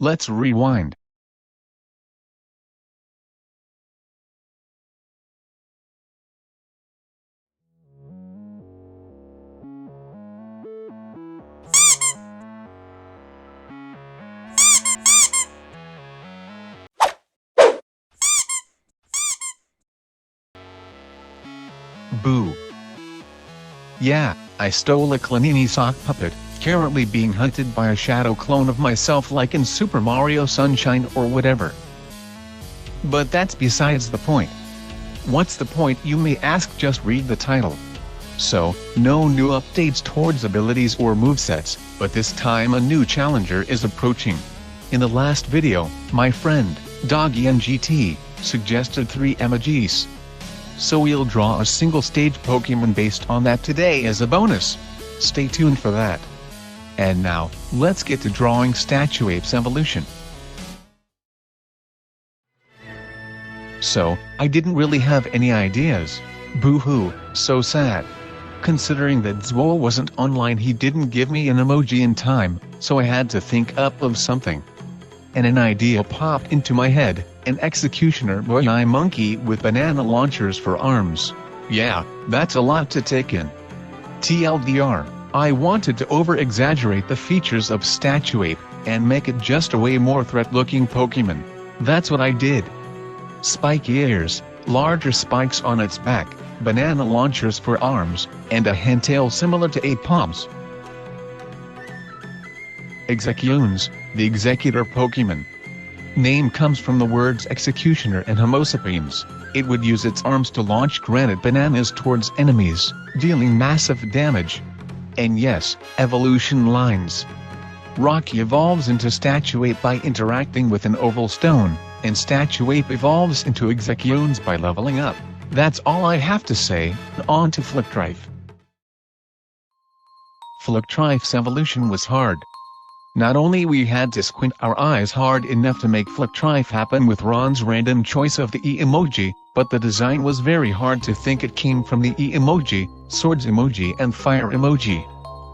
Let's rewind. Boo. Yeah, I stole a Clanini sock puppet, currently being hunted by a shadow clone of myself like in Super Mario Sunshine or whatever. But that's besides the point. What's the point, you may ask? Just read the title. So, no new updates towards abilities or movesets, but this time a new challenger is approaching. In the last video, my friend, DoggyNGT, suggested 3 emojis. So we'll draw a single stage Pokemon based on that today as a bonus. Stay tuned for that. And now, let's get to drawing Statuape's evolution. So, I didn't really have any ideas. Boo-hoo, so sad. Considering that Zwol wasn't online, he didn't give me an emoji in time, so I had to think up of something. And an idea popped into my head, an executioner boy monkey with banana launchers for arms. Yeah, that's a lot to take in. TLDR, I wanted to over-exaggerate the features of Statuape, and make it just a way more threat-looking Pokemon. That's what I did. Spiky ears, larger spikes on its back, banana launchers for arms, and a handtail similar to a palm's. Executions, the executor Pokemon. Name comes from the words executioner and homosapiens. It would use its arms to launch granite bananas towards enemies, dealing massive damage. And yes, evolution lines. Rocky evolves into Statuape by interacting with an oval stone, and Statuape evolves into Executions by leveling up. That's all I have to say. On to Flactrife. Flactrife's evolution was hard. Not only we had to squint our eyes hard enough to make Flactrife happen with Ron's random choice of the E emoji, but the design was very hard to think it came from the E emoji, swords emoji and fire emoji.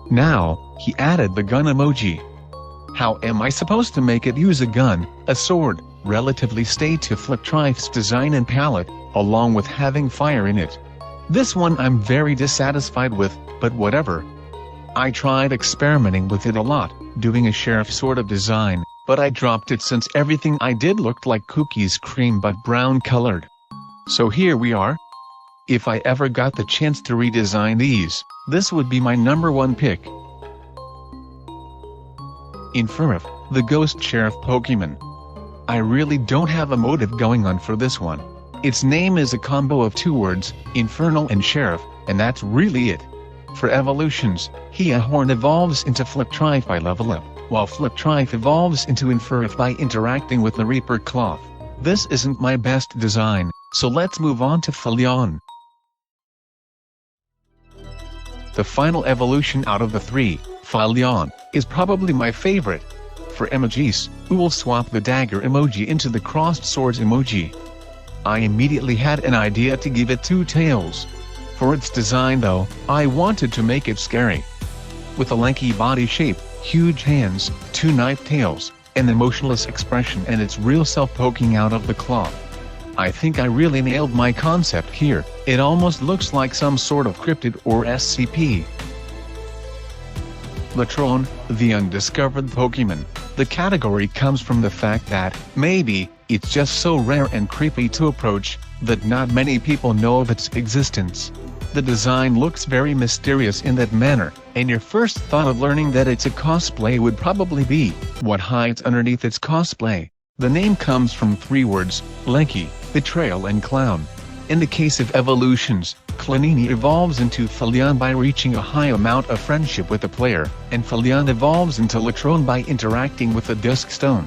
Now, he added the gun emoji. How am I supposed to make it use a gun, a sword, relatively stay to Flactrife's design and palette, along with having fire in it? This one I'm very dissatisfied with, but whatever. I tried experimenting with it a lot, doing a sheriff sort of design, but I dropped it since everything I did looked like cookies cream but brown colored. So here we are. If I ever got the chance to redesign these, this would be my #1 pick. Infurif, the ghost sheriff Pokemon. I really don't have a motive going on for this one. Its name is a combo of 2 words, infernal and sheriff, and that's really it. For evolutions, Horn evolves into Flactrife by level up, while Flactrife evolves into Infurif by interacting with the Reaper Cloth. This isn't my best design, so let's move on to Faliown. The final evolution out of the 3, Faliown, is probably my favorite. For emojis, we will swap the dagger emoji into the crossed swords emoji. I immediately had an idea to give it 2 tails. For its design though, I wanted to make it scary. With a lanky body shape, huge hands, 2 knife tails, an emotionless expression and its real self poking out of the cloth. I think I really nailed my concept here. It almost looks like some sort of cryptid or SCP. Latron, the undiscovered Pokemon. The category comes from the fact that, maybe, it's just so rare and creepy to approach, that not many people know of its existence. The design looks very mysterious in that manner, and your first thought of learning that it's a cosplay would probably be, what hides underneath its cosplay? The name comes from 3 words, lanky, betrayal and clown. In the case of evolutions, Clanini evolves into Faliown by reaching a high amount of friendship with the player, and Faliown evolves into Latron by interacting with the Dusk Stone.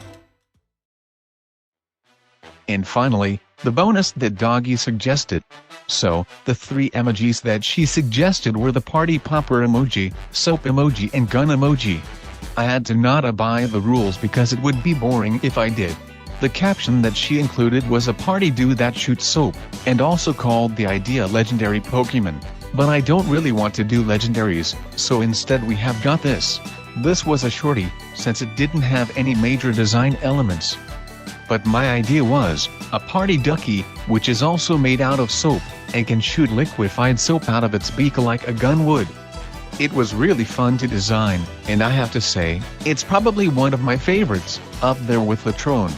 And finally, the bonus that Doggy suggested. So, the 3 emojis that she suggested were the party popper emoji, soap emoji and gun emoji. I had to not abide the rules because it would be boring if I did. The caption that she included was a party dude that shoots soap, and also called the idea legendary Pokemon. But I don't really want to do legendaries, so instead we have got this. This was a shorty, since it didn't have any major design elements. But my idea was, a party ducky, which is also made out of soap, and can shoot liquefied soap out of its beak like a gun would. It was really fun to design, and I have to say, it's probably one of my favorites, up there with the Tron.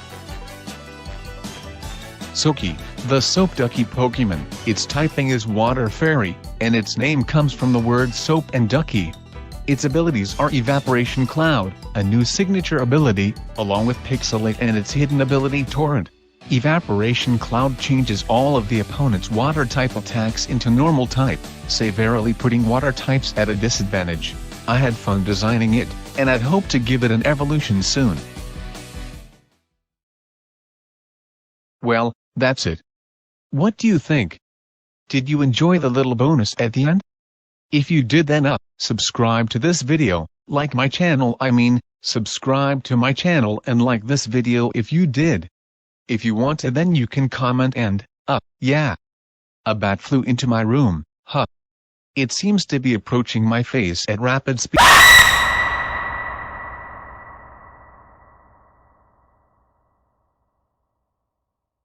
Soki, the soap ducky Pokemon. Its typing is Water Fairy, and its name comes from the word soap and ducky. Its abilities are Evaporation Cloud, a new signature ability, along with Pixelate and its hidden ability Torrent. Evaporation Cloud changes all of the opponent's water type attacks into normal type, severely putting water types at a disadvantage. I had fun designing it, and I'd hope to give it an evolution soon. Well, that's it. What do you think? Did you enjoy the little bonus at the end? If you did, then subscribe to this video, like my channel, subscribe to my channel and like this video if you did. If you want to, then you can comment and, yeah. A bat flew into my room, It seems to be approaching my face at rapid speed.